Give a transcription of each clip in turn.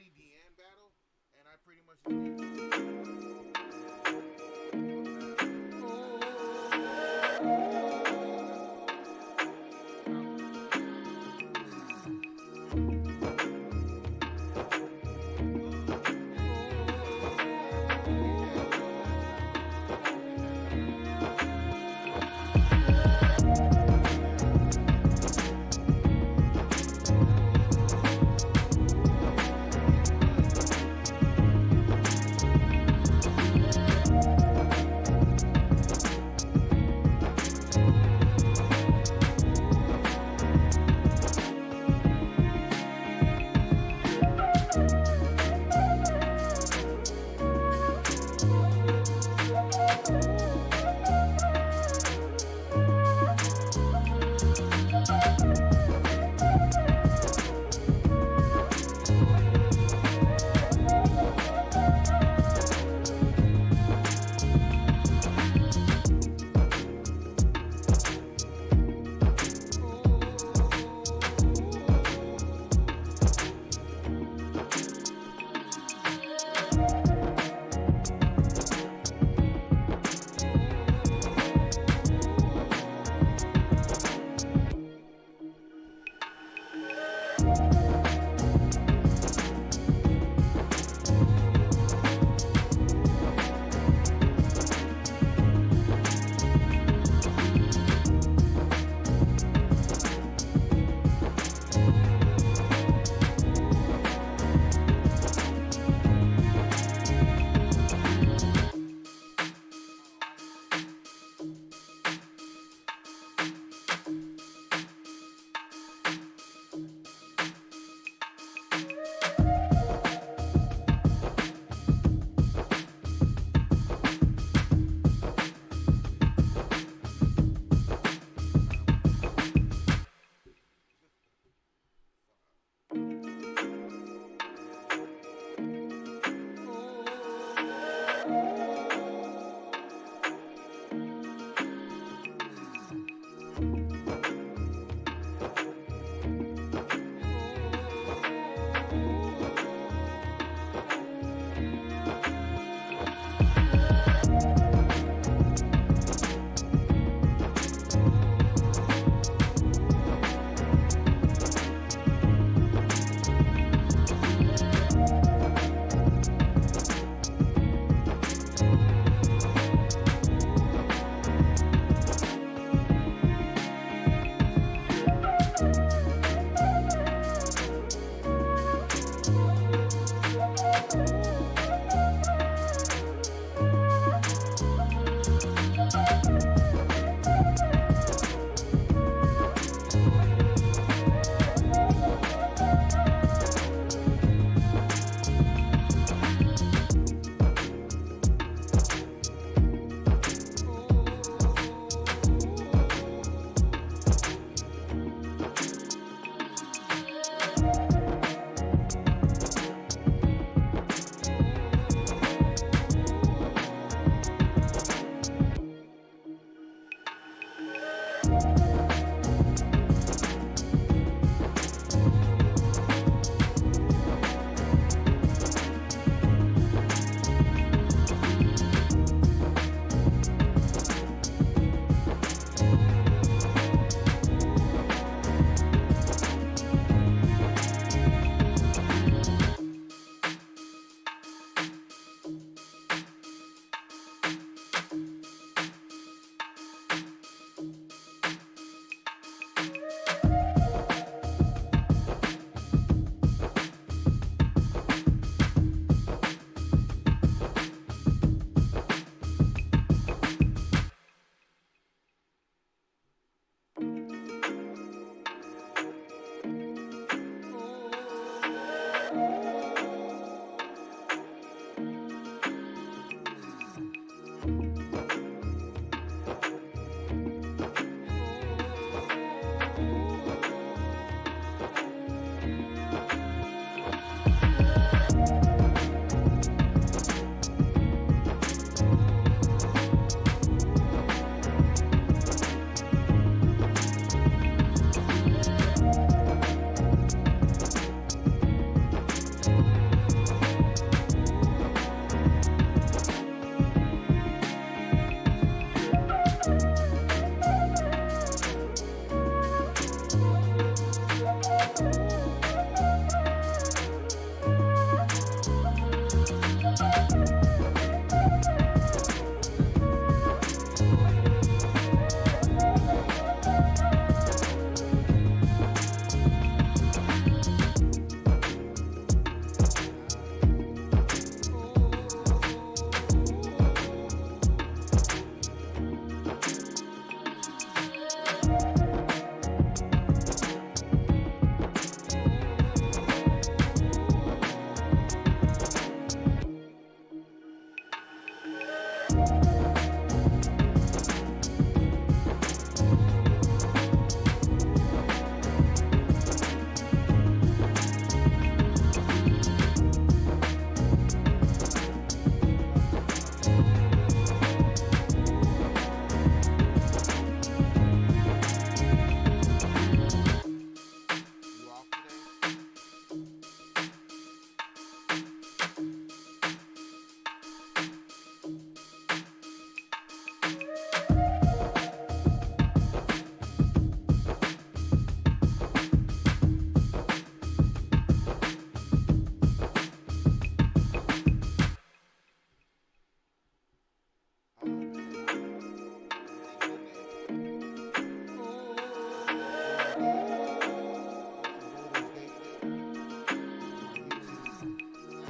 studied the end battle, and I pretty much.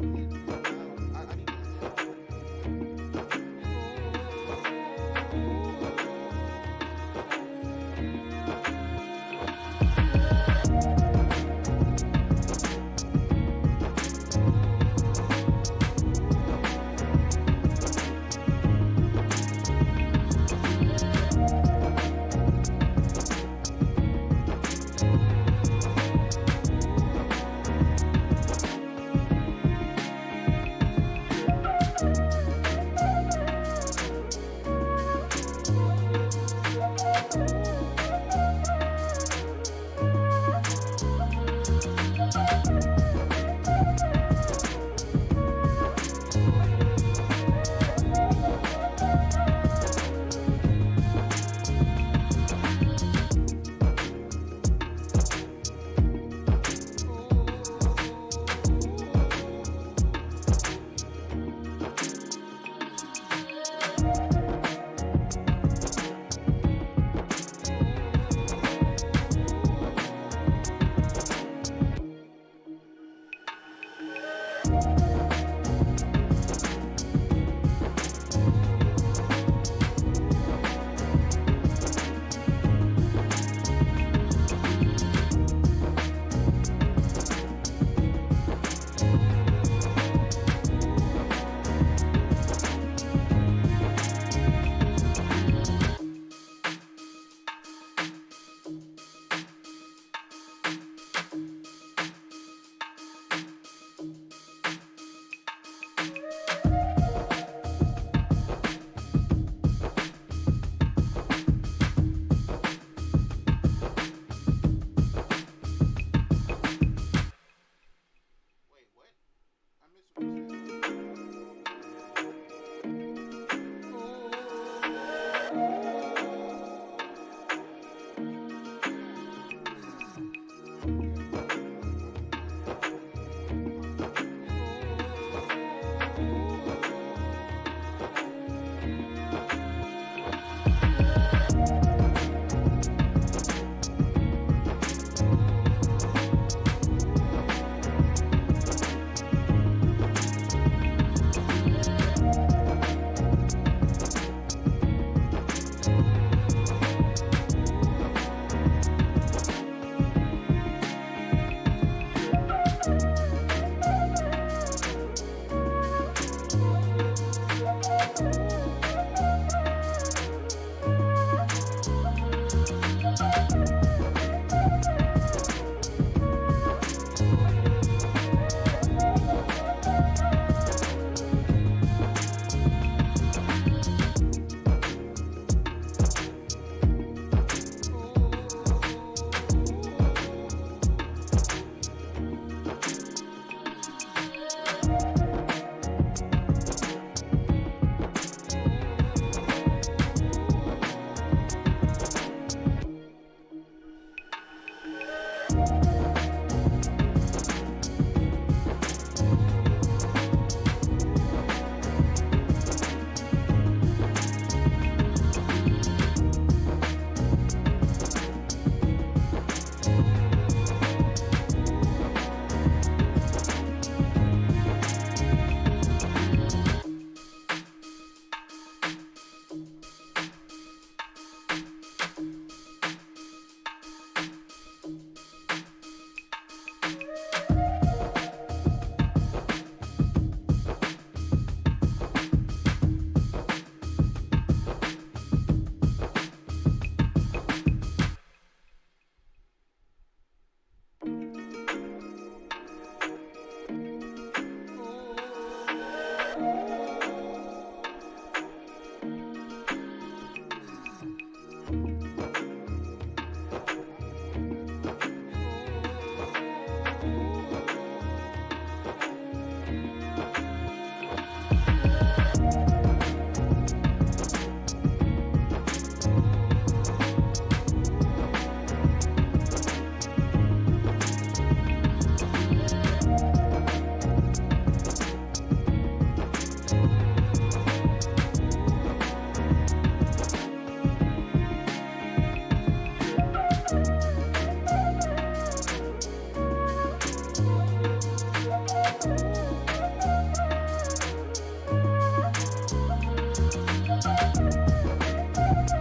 I need to. Wait, what? I missed what you said.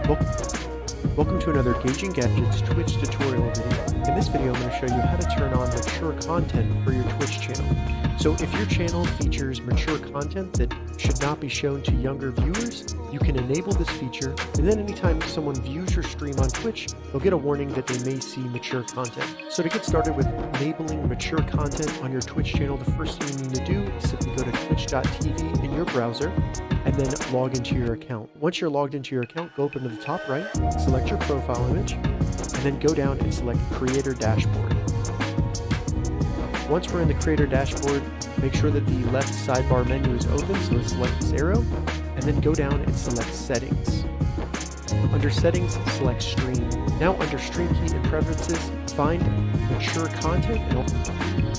Welcome to another Gauging Gadgets Twitch tutorial video. In this video I'm going to show you how to turn on mature content for your Twitch channel. So if your channel features mature content that should not be shown to younger viewers, you can enable this feature, and then anytime someone views your stream on Twitch, they'll get a warning that they may see mature content. So to get started with enabling mature content on your Twitch channel, the first thing you need to do is simply go to twitch.tv in your browser and then log into your account. Once you're logged into your account, go up into the top right, select your profile image, and then go down and select Creator Dashboard. Once we're in the Creator Dashboard, make sure that the left sidebar menu is open, so let's select this arrow, and then go down and select Settings. Under Settings, select Stream. Now under Stream Key and Preferences, find Mature Content and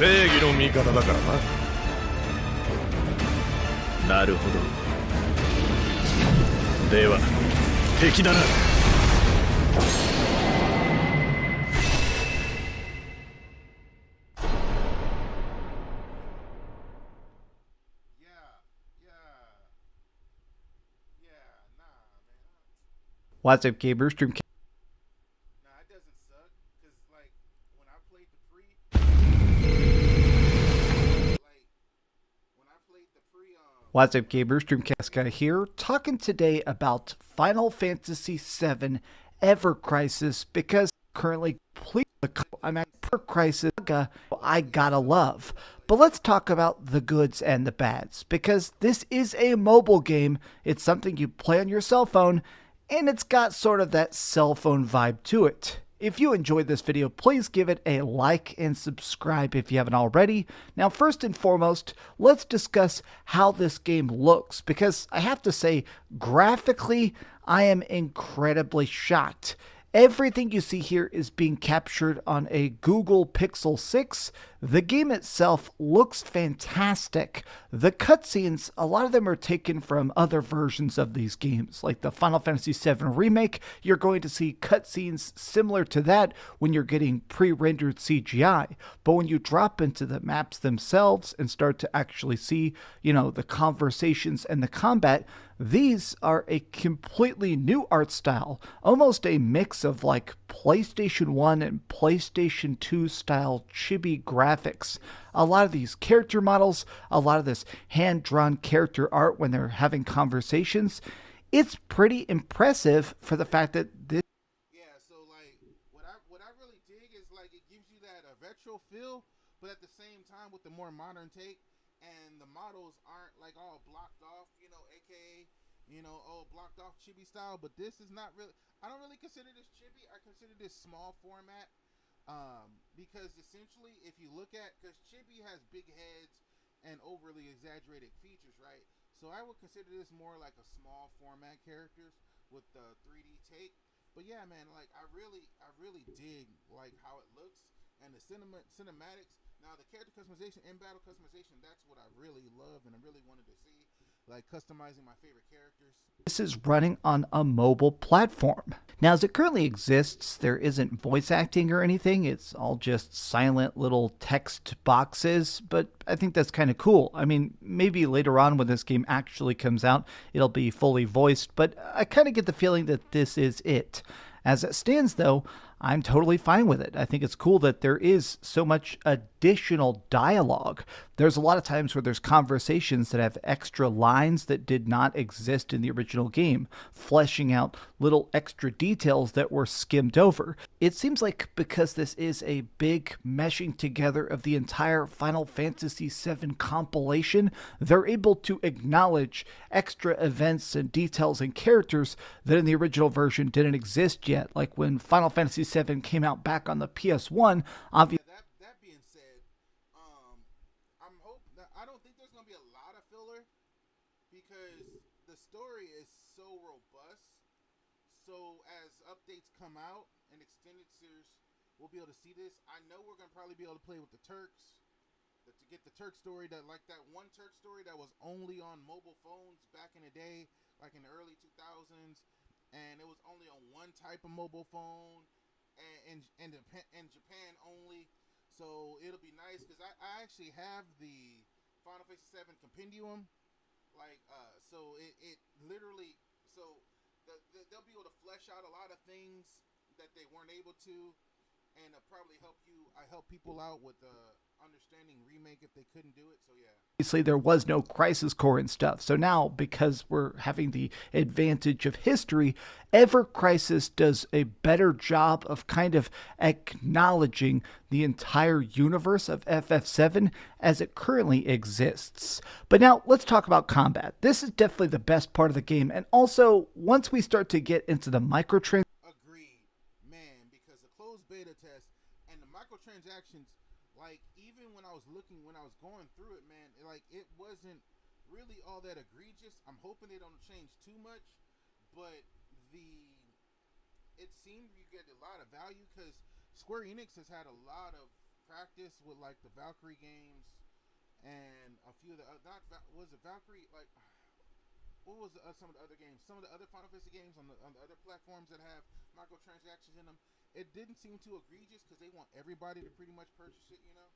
正義の味方だからな。なるほど。では敵だな。What's up, Gamer? Stream. Nah, it doesn't suck, cause like when I played the What's up, Gamer? Streamcast guy here, talking today about Final Fantasy VII Evercrisis, because currently I'm at Evercrisis I gotta love. But let's talk about the goods and the bads, because this is a mobile game. It's something you play on your cell phone, and it's got sort of that cell phone vibe to it. If you enjoyed this video, please give it a like and subscribe if you haven't already. Now, first and foremost, let's discuss how this game looks, because I have to say, graphically, I am incredibly shocked. Everything you see here is being captured on a Google Pixel 6. The game itself looks fantastic. The cutscenes, a lot of them are taken from other versions of these games, like the Final Fantasy VII Remake. You're going to see cutscenes similar to that when you're getting pre-rendered CGI. But when you drop into the maps themselves and start to actually see, the conversations and the combat, these are a completely new art style, almost a mix of like PlayStation 1 and PlayStation 2 style chibi graphics. A lot of these character models, a lot of this hand-drawn character art when they're having conversations, it's pretty impressive for the fact that this... Yeah, so like what I really dig is like it gives you that retro feel, but at the same time with the more modern take. And the models aren't like all blocked off, aka, blocked off chibi style. But this is not really, I don't really consider this chibi. I consider this small format. Because essentially, if you look at, because chibi has big heads and overly exaggerated features, right? So I would consider this more like a small format characters with the 3D take. But yeah, man, like I really dig like how it looks and the cinematics. Now, the character customization and battle customization, that's what I really love and I really wanted to see, like customizing my favorite characters. This is running on a mobile platform. Now, as it currently exists, there isn't voice acting or anything. It's all just silent little text boxes, but I think that's kind of cool. I mean, maybe later on when this game actually comes out, it'll be fully voiced, but I kind of get the feeling that this is it. As it stands, though, I'm totally fine with it. I think it's cool that there is so much additional dialogue. There's a lot of times where there's conversations that have extra lines that did not exist in the original game, fleshing out little extra details that were skimmed over. It seems like because this is a big meshing together of the entire Final Fantasy VII compilation, they're able to acknowledge extra events and details and characters that in the original version didn't exist yet, like when Final Fantasy VII came out back on the PS1. Obviously, that being said, I don't think there's gonna be a lot of filler because the story is so robust. So as updates come out and extended series, we'll be able to see this. I know we're gonna probably be able to play with the Turks to get the Turk story, that one Turk story that was only on mobile phones back in the day, like in the early 2000s, and it was only on one type of mobile phone. And Japan only, so it'll be nice because I actually have the Final Fantasy VII Compendium, so it literally, so they'll be able to flesh out a lot of things that they weren't able to, and probably help people out with understanding remake if they couldn't do it. So yeah. Obviously, there was no crisis core and stuff. So now, because we're having the advantage of history, evercrisis does a better job of kind of acknowledging the entire universe of FF7 as it currently exists. But now, let's talk about combat. This is definitely the best part of the game. And also, once we start to get into the microtransactions, agreed, man, because the closed beta test and the microtransactions, like, even when I was going through it, man, like, it wasn't really all that egregious. I'm hoping they don't change too much, but it seemed you get a lot of value because Square Enix has had a lot of practice with like the Valkyrie games and a few of the was it Valkyrie, like what was some of the other games, some of the other Final Fantasy games on the other platforms that have microtransactions in them, it didn't seem too egregious because they want everybody to pretty much purchase it, you know.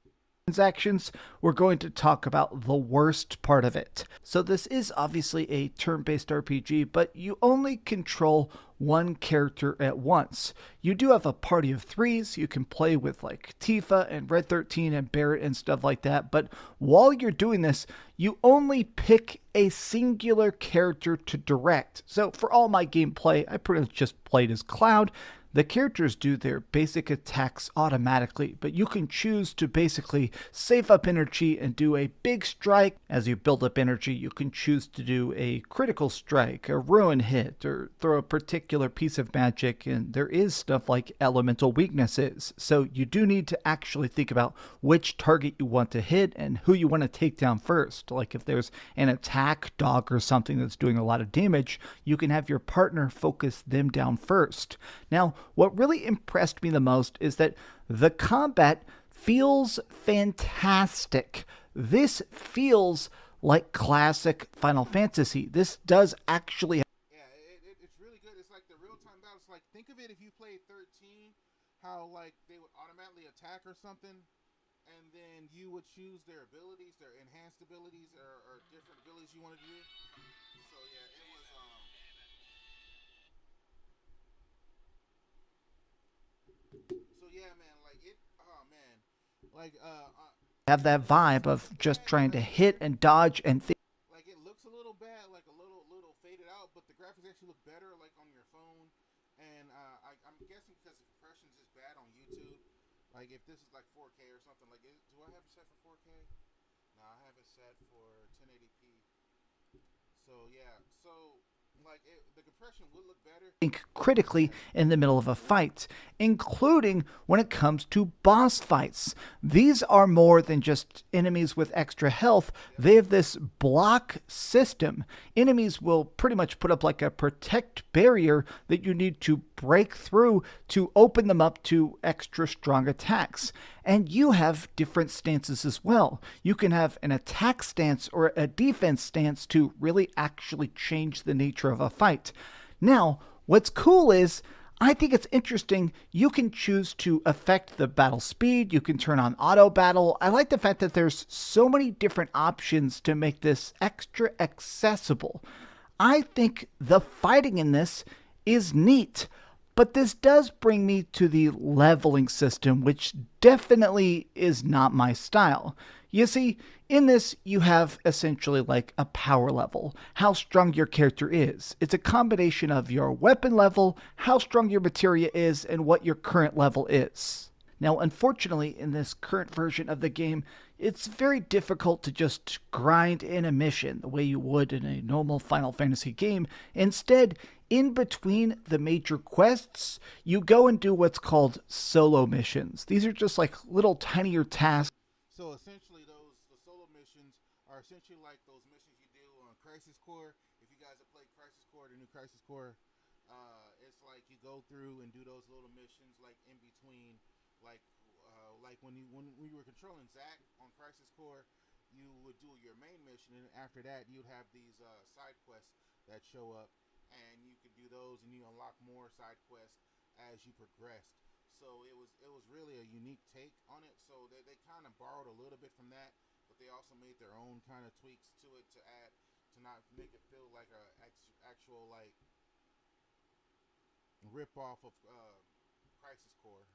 Transactions, we're going to talk about the worst part of it. So this is obviously a turn-based RPG, but you only control one character at once. You do have a party of 3s. You can play with like Tifa and Red 13 and Barret and stuff like that, but while you're doing this, you only pick a singular character to direct. So for all my gameplay, I pretty much just played as Cloud. The characters do their basic attacks automatically, but you can choose to basically save up energy and do a big strike. As you build up energy, you can choose to do a critical strike, a ruin hit, or throw a particular piece of magic, and there is stuff like elemental weaknesses. So you do need to actually think about which target you want to hit and who you want to take down first. Like if there's an attack dog or something that's doing a lot of damage, you can have your partner focus them down first. Now, what really impressed me the most is that the combat feels fantastic. This feels like classic Final Fantasy. This does actually... Yeah, it's really good. It's like the real-time battles. Like, think of it if you played 13, how, like, they would automatically attack or something, and then you would choose their abilities, their enhanced abilities, or different abilities you wanted to do. So, yeah, it was... So yeah, man, like it. Oh man, like have that vibe of just trying to hit and dodge and think. Like it looks a little bad, like a little faded out, but the graphics actually look better, like on your phone. And I'm guessing because the compressions is bad on YouTube. Like if this is like 4K or something, like do I have it set for 4K? No, I have it set for 1080p. So yeah, so. Like the compression would look better. Think critically in the middle of a fight, including when it comes to boss fights. These are more than just enemies with extra health. They have this block system. Enemies will pretty much put up like a protect barrier that you need to break through to open them up to extra strong attacks. And you have different stances as well. You can have an attack stance or a defense stance to really actually change the nature of a fight. Now, what's cool is, I think it's interesting, you can choose to affect the battle speed, you can turn on auto battle. I like the fact that there's so many different options to make this extra accessible. I think the fighting in this is neat. But this does bring me to the leveling system, which definitely is not my style. You see, in this, you have essentially like a power level, how strong your character is. It's a combination of your weapon level, how strong your materia is, and what your current level is. Now, unfortunately, in this current version of the game, it's very difficult to just grind in a mission the way you would in a normal Final Fantasy game. Instead, in between the major quests, you go and do what's called solo missions. These are just like little tinier tasks. So essentially, the solo missions are essentially like those missions you do on Crisis Core. If you guys have played Crisis Core, the new Crisis Core, it's like you go through and do those little missions like in between, like when you were controlling Zack on Crisis Core, you would do your main mission, and after that, you'd have these side quests that show up. And you could do those, and you unlock more side quests as you progressed. So it was really a unique take on it. So they kind of borrowed a little bit from that, but they also made their own kind of tweaks to it to add to not make it feel like a actual like rip off of Crisis Core.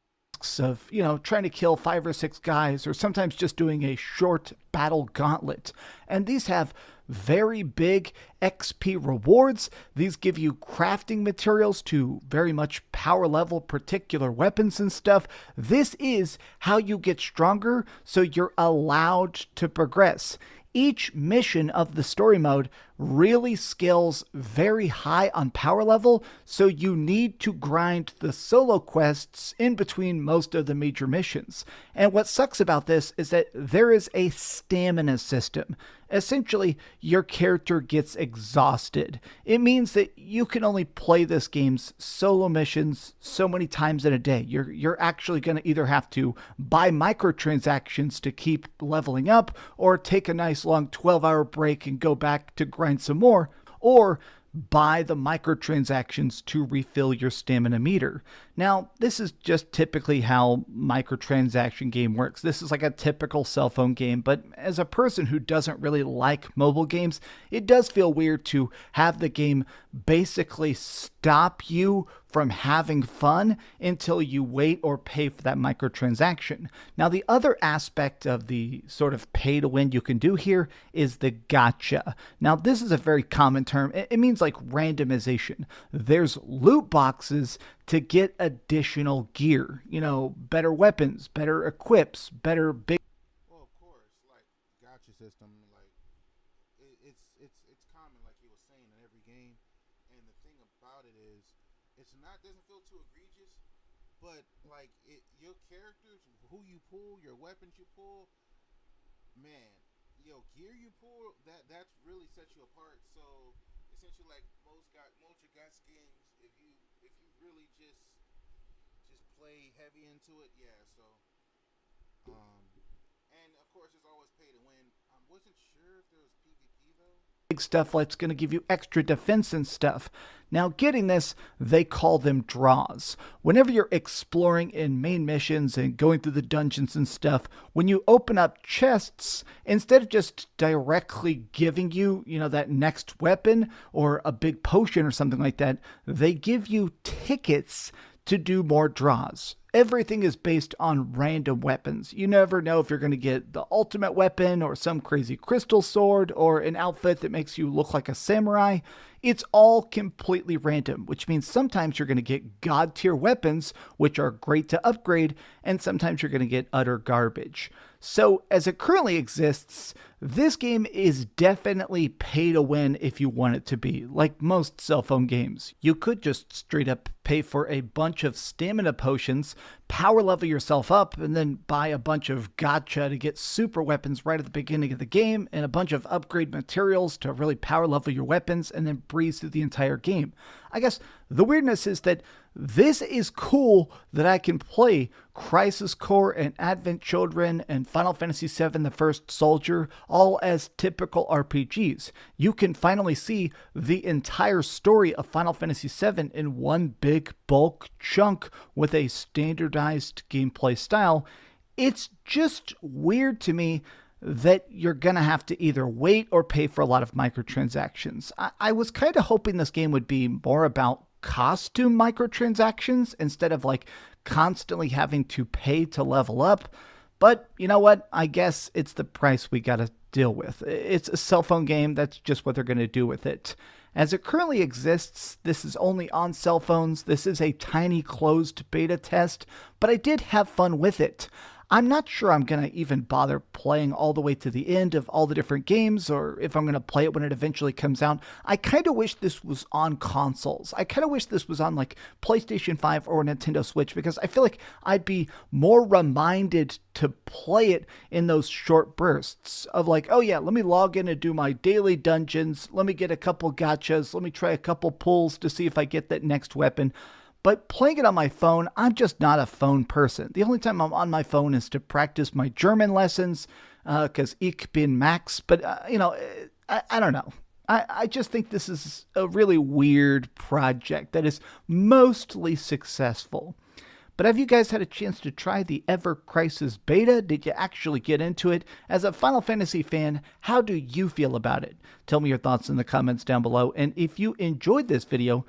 Of, you know, trying to kill 5 or 6 guys, or sometimes just doing a short battle gauntlet. And these have very big XP rewards. These give you crafting materials to very much power level particular weapons and stuff. This is how you get stronger, so you're allowed to progress. Each mission of the story mode really scales very high on power level, so you need to grind the solo quests in between most of the major missions. And what sucks about this is that there is a stamina system. Essentially, your character gets exhausted. It means that you can only play this game's solo missions so many times in a day. You're actually going to either have to buy microtransactions to keep leveling up, or take a nice long 12-hour break and go back to grind some more, or buy the microtransactions to refill your stamina meter. Now, this is just typically how microtransaction game works. This is like a typical cell phone game, but as a person who doesn't really like mobile games, it does feel weird to have the game basically stop you from having fun until you wait or pay for that microtransaction. Now, the other aspect of the sort of pay to win you can do here is the gacha. Now, this is a very common term. It means like randomization. There's loot boxes to get additional gear, you know, better weapons, better equips, better big. Well, of course, like gotcha system, like it's common, like he was saying, in every game. And the thing about it is, it's not doesn't feel too egregious, but like your characters, who you pull, your weapons you pull, man, gear you pull, that's really sets you apart. So essentially, like most your guys games, if you really just play heavy into it, yeah. So and of course it's always pay to win. I wasn't sure if there was PvP though. Big stuff that's going to give you extra defense and stuff. Now, getting this, they call them draws. Whenever you're exploring in main missions and going through the dungeons and stuff, when you open up chests, instead of just directly giving you, that next weapon or a big potion or something like that, they give you tickets to do more draws. Everything is based on random weapons. You never know if you're going to get the ultimate weapon or some crazy crystal sword or an outfit that makes you look like a samurai. It's all completely random, which means sometimes you're going to get god tier weapons, which are great to upgrade, and sometimes you're going to get utter garbage. So as it currently exists, this game is definitely pay to win if you want it to be, like most cell phone games. You could just straight up pay for a bunch of stamina potions, power level yourself up, and then buy a bunch of gacha to get super weapons right at the beginning of the game, and a bunch of upgrade materials to really power level your weapons, and then breeze through the entire game. I guess the weirdness is that this is cool that I can play Crisis Core and Advent Children and Final Fantasy VII The First Soldier all as typical RPGs. You can finally see the entire story of Final Fantasy VII in one big bulk chunk with a standardized gameplay style. It's just weird to me that you're going to have to either wait or pay for a lot of microtransactions. I was kind of hoping this game would be more about costume microtransactions instead of like constantly having to pay to level up. But you know what? I guess it's the price we got to deal with. It's a cell phone game. That's just what they're going to do with it. As it currently exists, this is only on cell phones. This is a tiny closed beta test, but I did have fun with it. I'm not sure I'm going to even bother playing all the way to the end of all the different games, or if I'm going to play it when it eventually comes out. I kind of wish this was on consoles. I kind of wish this was on like PlayStation 5 or Nintendo Switch, because I feel like I'd be more reminded to play it in those short bursts of like, oh yeah, let me log in and do my daily dungeons. Let me get a couple gachas. Let me try a couple pulls to see if I get that next weapon. But playing it on my phone, I'm just not a phone person. The only time I'm on my phone is to practice my German lessons, because ich bin Max. But, I don't know. I just think this is a really weird project that is mostly successful. But have you guys had a chance to try the evercrisis beta? Did you actually get into it? As a Final Fantasy fan, how do you feel about it? Tell me your thoughts in the comments down below. And if you enjoyed this video,